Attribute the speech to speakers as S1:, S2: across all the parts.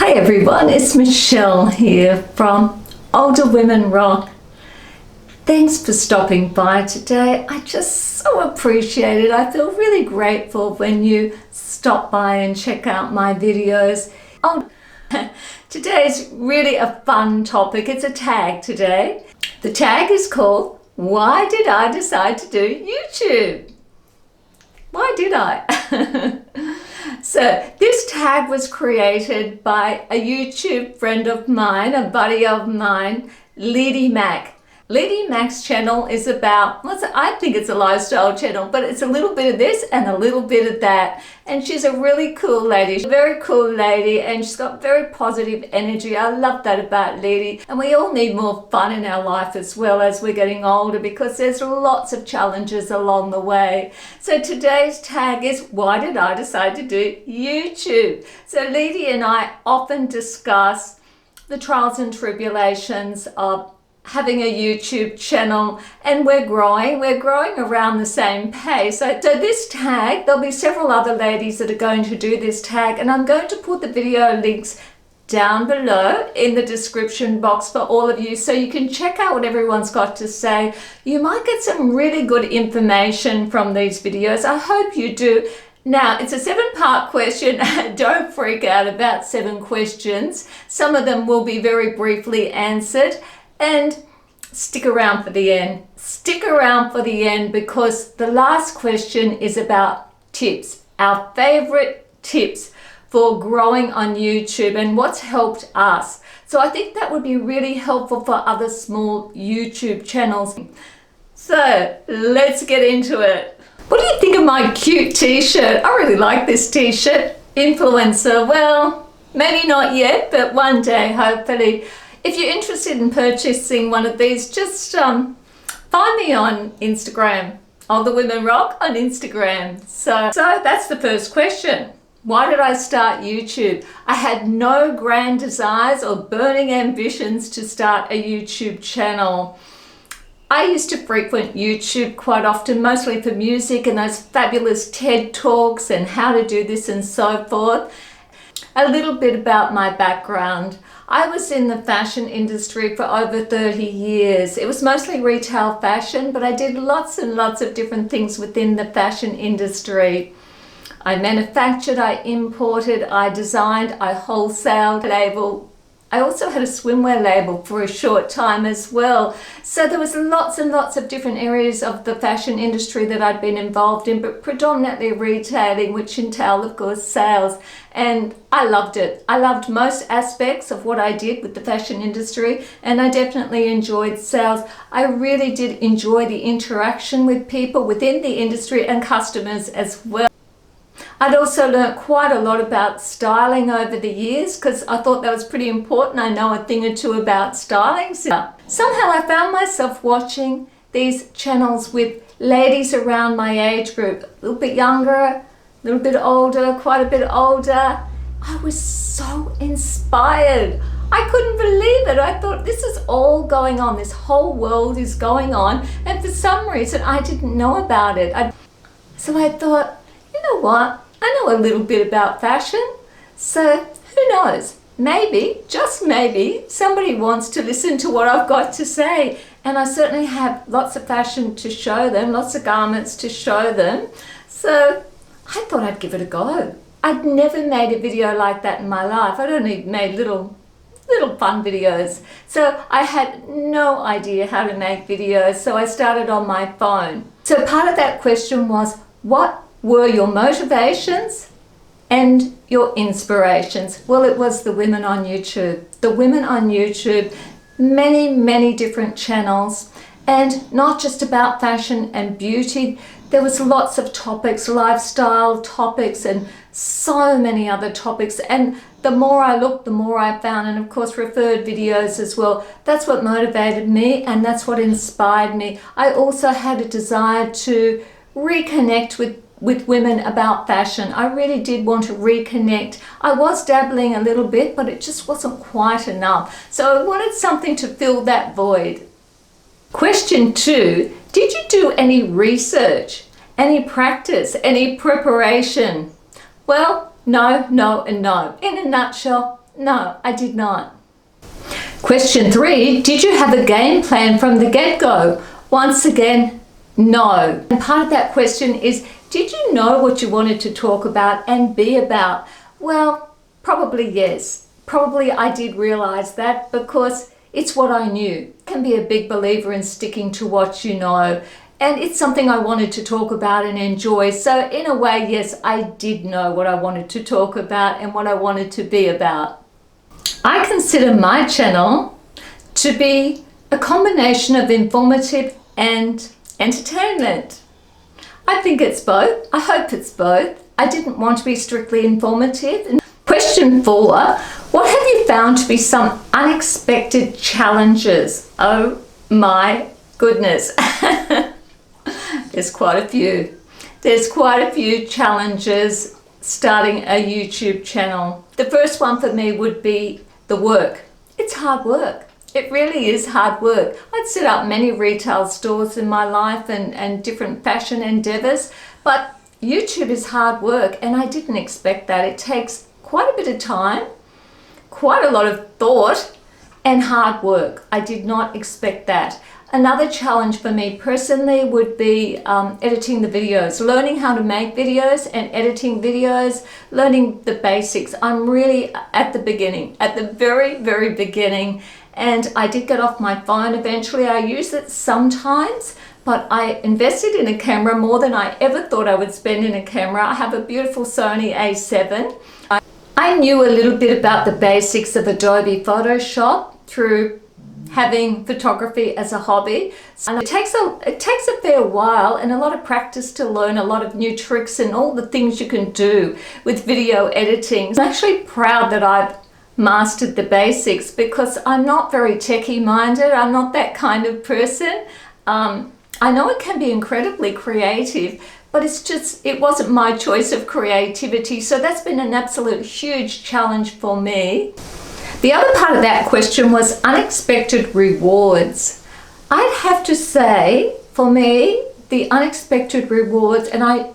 S1: Hi everyone, it's Michelle here from Older Women Rock. Thanks for stopping by today. I just so appreciate it. I feel really grateful when you stop by and check out my videos. Today's really a fun topic. It's a tag today. The tag is called, Why Did I Decide to Do YouTube? Why did I? So this tag was created by a YouTube friend of mine, a buddy of mine, Lady Mac. Lady Mac's channel is about, I think it's a lifestyle channel, but it's a little bit of this and a little bit of that. And she's a really cool lady. She's a very cool lady and she's got very positive energy. I love that about Lady. And we all need more fun in our life as well as we're getting older because there's lots of challenges along the way. So today's tag is, why did I decide to do YouTube? So Lady and I often discuss the trials and tribulations of having a YouTube channel, and we're growing around the same pace. So this tag, there'll be several other ladies that are going to do this tag, and I'm going to put the video links down below in the description box for all of you so you can check out what everyone's got to say. You might get some really good information from these videos. I hope you do. Now, it's a 7-part question. Don't freak out about 7 questions. Some of them will be very briefly answered. And stick around for the end. Stick around for the end because the last question is about tips, our favorite tips for growing on YouTube and what's helped us. So I think that would be really helpful for other small YouTube channels. So let's get into it. What do you think of my cute t-shirt? I really like this t-shirt. Influencer, well, maybe not yet, but one day, hopefully. If you're interested in purchasing one of these, just find me on Instagram, Older Women Rock on Instagram. So that's the first question. Why did I start YouTube? I had no grand desires or burning ambitions to start a YouTube channel. I used to frequent YouTube quite often, mostly for music and those fabulous TED Talks and how to do this and so forth. A little bit about my background. I was in the fashion industry for over 30 years. It was mostly retail fashion, but I did lots and lots of different things within the fashion industry. I manufactured, I imported, I designed, I wholesaled, label. I also had a swimwear label for a short time as well. So there was lots and lots of different areas of the fashion industry that I'd been involved in, but predominantly retailing, which entailed, of course, sales. And I loved it. I loved most aspects of what I did with the fashion industry, and I definitely enjoyed sales. I really did enjoy the interaction with people within the industry and customers as well. I'd also learnt quite a lot about styling over the years because I thought that was pretty important. I know a thing or two about styling. So somehow I found myself watching these channels with ladies around my age group, a little bit younger, a little bit older, quite a bit older. I was so inspired. I couldn't believe it. I thought, this is all going on. This whole world is going on. And for some reason, I didn't know about it. So I thought, you know what? I know a little bit about fashion, so who knows? Maybe, just maybe, somebody wants to listen to what I've got to say. And I certainly have lots of fashion to show them, lots of garments to show them. So I thought I'd give it a go. I'd never made a video like that in my life. I'd only made little fun videos. So I had no idea how to make videos, so I started on my phone. So part of that question was, what were your motivations and your inspirations? Well, it was the women on YouTube. The women on YouTube, many different channels, and not just about fashion and beauty. There was lots of topics, lifestyle topics, and so many other topics. And the more I looked, the more I found, and of course referred videos as well. That's what motivated me, and that's what inspired me. I also had a desire to reconnect with women about fashion. I really did want to reconnect. I was dabbling a little bit, but it just wasn't quite enough. So I wanted something to fill that void. Question 2, did you do any research, any practice, any preparation? Well, no, and no. In a nutshell, No, I did not. Question 3, did you have a game plan from the get-go? Once again, no. And part of that question is, did you know what you wanted to talk about and be about? Well, probably yes. Probably I did realize that because it's what I knew. I can be a big believer in sticking to what you know. And it's something I wanted to talk about and enjoy. So in a way, yes, I did know what I wanted to talk about and what I wanted to be about. I consider my channel to be a combination of informative and entertainment. I think it's both. I hope it's both. I didn't want to be strictly informative. And question 4, what have you found to be some unexpected challenges? Oh my goodness. There's quite a few. There's quite a few challenges starting a YouTube channel. The first one for me would be the work. It's hard work. It really is hard work. I'd set up many retail stores in my life and different fashion endeavors, but YouTube is hard work and I didn't expect that. It takes quite a bit of time, quite a lot of thought and hard work. I did not expect that. Another challenge for me personally would be editing the videos, learning how to make videos and editing videos, learning the basics. I'm really at the beginning, at the very, very beginning. And I did get off my phone eventually. I use it sometimes, but I invested in a camera more than I ever thought I would spend in a camera. I have a beautiful Sony A7. I knew a little bit about the basics of Adobe Photoshop through having photography as a hobby. And it takes a fair while and a lot of practice to learn a lot of new tricks and all the things you can do with video editing. I'm actually proud that I've mastered the basics because I'm not very techie minded. I'm not that kind of person. I know it can be incredibly creative, but it wasn't my choice of creativity. So that's been an absolute huge challenge for me. The other part of that question was unexpected rewards. I'd have to say, for me, the unexpected rewards, and I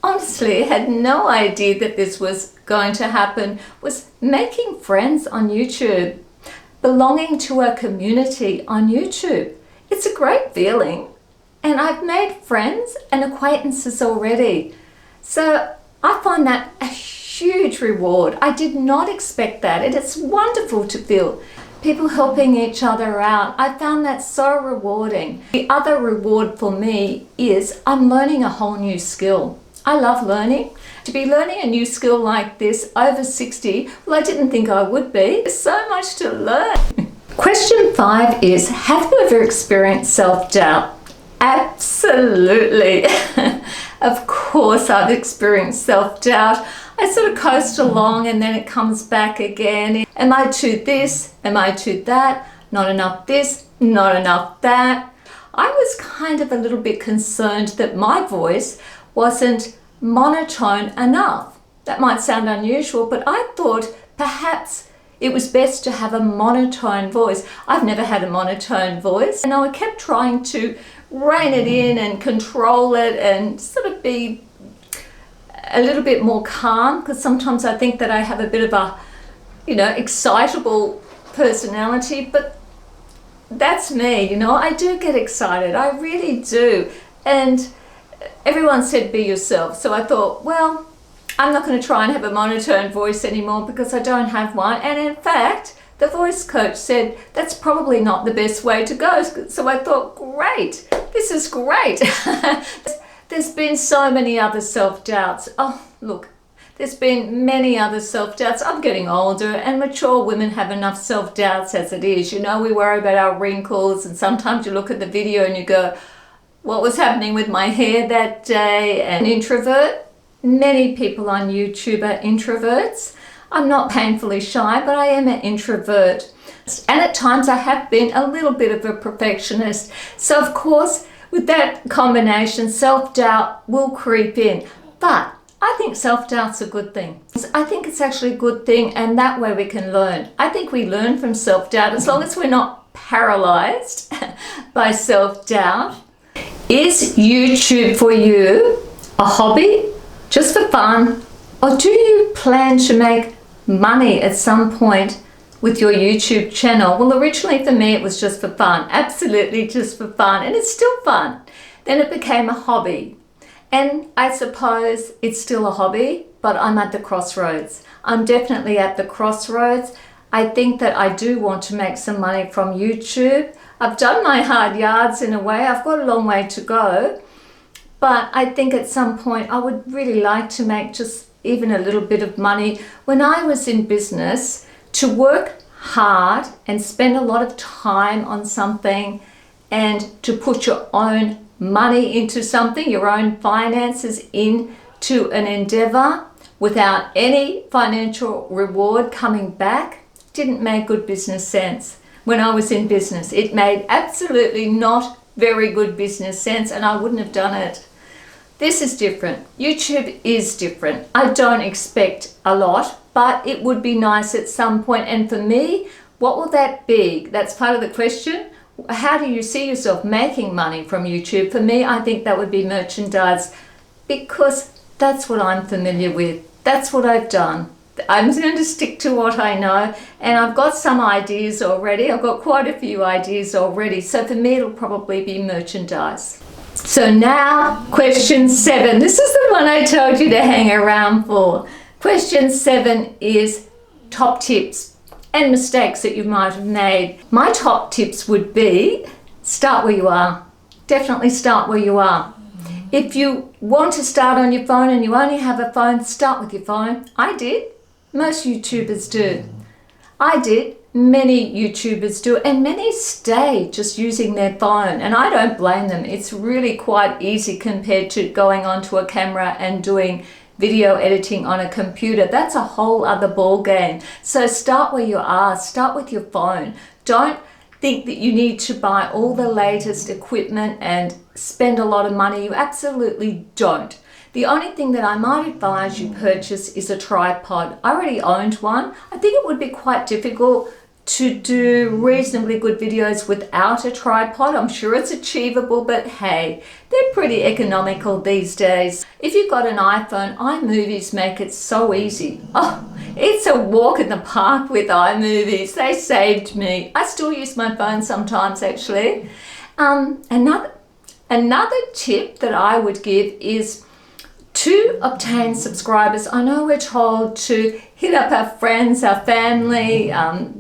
S1: honestly had no idea that this was going to happen, was making friends on YouTube, belonging to a community on YouTube. It's a great feeling, and I've made friends and acquaintances already. So I find that a huge reward. I did not expect that, and it's wonderful to feel people helping each other out. I found that so rewarding. The other reward for me is I'm learning a whole new skill. I love learning. To be learning a new skill like this over 60, well, I didn't think I would be. There's so much to learn. Question 5 is, have you ever experienced self-doubt? Absolutely. Of course I've experienced self-doubt. I sort of coast along and then it comes back again. Am I too this? Am I too that? Not enough this, not enough that. I was kind of a little bit concerned that my voice wasn't monotone enough. That might sound unusual, but I thought perhaps it was best to have a monotone voice. I've never had a monotone voice, and I kept trying to rein it in and control it and sort of be a little bit more calm, because sometimes I think that I have a bit of a, excitable personality, but that's me, I do get excited. I really do. And everyone said be yourself. So I thought, well, I'm not going to try and have a monotone voice anymore because I don't have one. And in fact, the voice coach said that's probably not the best way to go. So I thought, great, this is great. There's been so many other self-doubts. Oh, look, there's been many other self-doubts. I'm getting older, and mature women have enough self-doubts as it is. We worry about our wrinkles, and sometimes you look at the video and you go, what was happening with my hair that day? An introvert. Many people on YouTube are introverts. I'm not painfully shy, but I am an introvert. And at times I have been a little bit of a perfectionist. So of course, with that combination, self-doubt will creep in. But I think self-doubt's a good thing. I think it's actually a good thing, and that way we can learn. I think we learn from self-doubt as long as we're not paralyzed by self-doubt. Is YouTube for you a hobby, just for fun, or do you plan to make money at some point with your YouTube channel? Well, originally for me it was just for fun, absolutely just for fun, and it's still fun. Then it became a hobby, and I suppose it's still a hobby, but I'm at the crossroads. I'm definitely at the crossroads. I think that I do want to make some money from YouTube. I've done my hard yards in a way. I've got a long way to go, but I think at some point I would really like to make just even a little bit of money. When I was in business, to work hard and spend a lot of time on something and to put your own money into something, your own finances into an endeavor without any financial reward coming back didn't make good business sense. When I was in business, it made absolutely not very good business sense, and I wouldn't have done it. This is different. YouTube is different. I don't expect a lot, but it would be nice at some point. And for me, what will that be? That's part of the question. How do you see yourself making money from YouTube? For me, I think that would be merchandise, because that's what I'm familiar with. That's what I've done. I'm going to stick to what I know, and I've got some ideas already. I've got quite a few ideas already. So for me, it'll probably be merchandise. So now, question 7. This is the one I told you to hang around for. Question 7 is top tips and mistakes that you might have made. My top tips would be start where you are. Definitely start where you are. If you want to start on your phone and you only have a phone, start with your phone. I did. Most YouTubers do. I did. Many YouTubers do, and many stay just using their phone, and I don't blame them. It's really quite easy compared to going onto a camera and doing video editing on a computer. That's a whole other ball game. So start where you are. Start with your phone. Don't think that you need to buy all the latest equipment and spend a lot of money. You absolutely don't. The only thing that I might advise you purchase is a tripod. I already owned one. I think it would be quite difficult to do reasonably good videos without a tripod. I'm sure it's achievable, but hey, they're pretty economical these days. If you've got an iPhone, iMovies make it so easy. Oh, it's a walk in the park with iMovies. They saved me. I still use my phone sometimes, actually. Another tip that I would give is to obtain subscribers. I know we're told to hit up our friends, our family,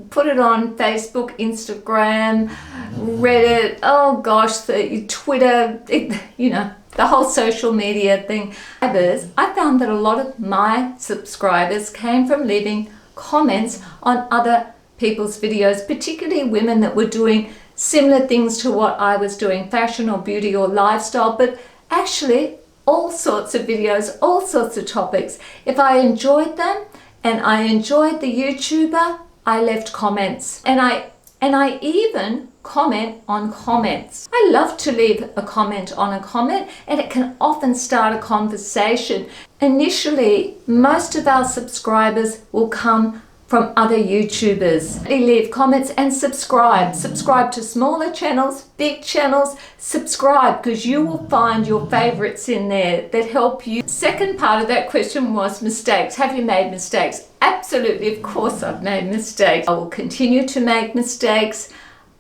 S1: put it on Facebook, Instagram, Reddit, oh gosh, the Twitter, the whole social media thing. I found that a lot of my subscribers came from leaving comments on other people's videos, particularly women that were doing similar things to what I was doing, fashion or beauty or lifestyle, but actually all sorts of videos, all sorts of topics. If I enjoyed them and I enjoyed the YouTuber, I left comments, and I even comment on comments. I love to leave a comment on a comment, and it can often start a conversation. Initially, most of our subscribers will come from other YouTubers. Leave comments and subscribe. Subscribe to smaller channels, big channels. Subscribe, because you will find your favorites in there that help you. Second part of that question was mistakes. Have you made mistakes? Absolutely, of course I've made mistakes. I will continue to make mistakes.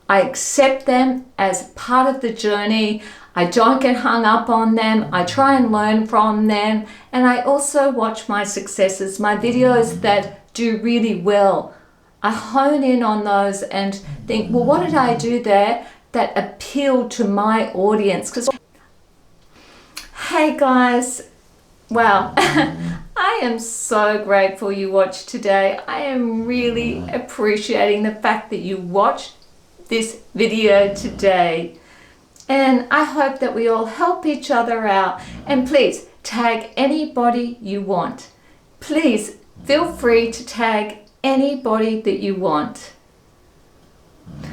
S1: I accept them as part of the journey. I don't get hung up on them. I try and learn from them. And I also watch my successes, my videos that do really well. I hone in on those and think, well, what did I do there that appealed to my audience? Because, hey guys, wow, I am so grateful you watched today. I am really appreciating the fact that you watched this video today. And I hope that we all help each other out. And please tag anybody you want. Please feel free to tag anybody that you want.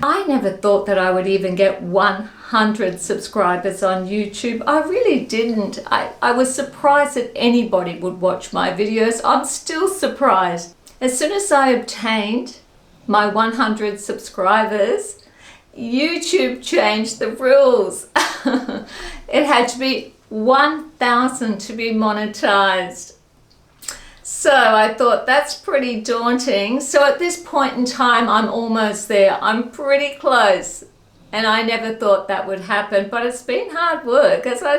S1: I never thought that I would even get 100 subscribers on YouTube. I really didn't. I was surprised that anybody would watch my videos. I'm still surprised. As soon as I obtained my 100 subscribers, YouTube changed the rules. It had to be 1,000 to be monetized. So I thought that's pretty daunting. So at this point in time, I'm almost there. I'm pretty close. And I never thought that would happen, but it's been hard work. As I